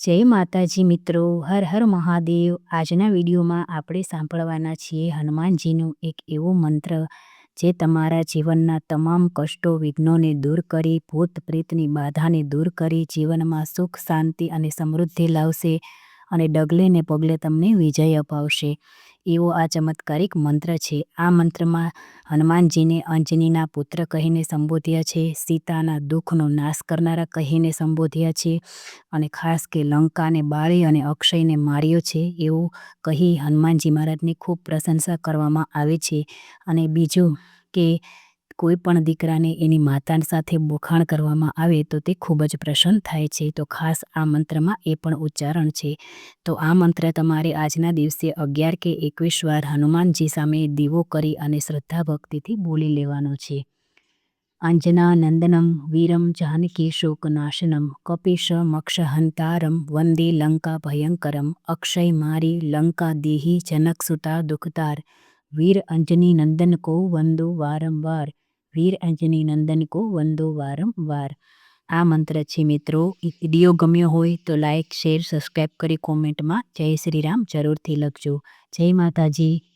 જય માતાજી મિત્રો, હર હર મહાદેવ. આજના વિડીયોમાં આપણે સાંભળવાના છીએ હનુમાનજીનું એક એવો મંત્ર જે તમારા જીવનના તમામ કષ્ટો વિઘ્નોને દૂર કરી, ભૂત પ્રેતની બાધાને દૂર કરી, જીવનમાં સુખ શાંતિ અને સમૃદ્ધિ લાવશે અને ડગલે ને પગલે તમને વિજય અપાવશે. એવો આ ચમત્કારિક મંત્ર છે. આ મંત્રમાં હનુમાનજીને અંજનીના પુત્ર કહીને સંબોધ્યા છે, સીતાના દુઃખનો નાશ કરનારા કહીને સંબોધ્યા છે અને ખાસ કે લંકાને બાળી અને અક્ષયને માર્યો છે એવું કહી હનુમાનજી મહારાજની ખૂબ પ્રશંસા કરવામાં આવે છે. અને બીજું કે કોઈ પણ દીકરાને એની માતા સાથે વખાણ કરવામાં આવે તો તે ખૂબ જ પ્રસન્ન થાય છે. તો ખાસ આ મંત્રમાં એ પણ ઉચ્ચારણ છે. તો આ મંત્ર તમારે આજના દિવસે 11 કે 21 વાર હનુમાનજી સામે દીવો કરી અને શ્રદ્ધા ભક્તિથી બોલી લેવાનો છે. અંજનાનંદનમ વીરમ જાનકી શોકનાશનમ કપીશમક્ષહંતારમ વંદે લંકા ભયંકરમ અક્ષય મારી લંકા દેહી જનકસુતા દુઃખતાર વીર અંજની નંદન કો વંદો વારંવાર વીર અંજની નંદન કો વંદો વારંવાર. આ મંત્ર છે મિત્રો. વિડીયો ગમ્યો હોય તો લાઇક, શેર, સબસ્ક્રાઈબ કરી કોમેન્ટમાં જય શ્રી રામ જરૂરથી લખજો. જય માતાજી.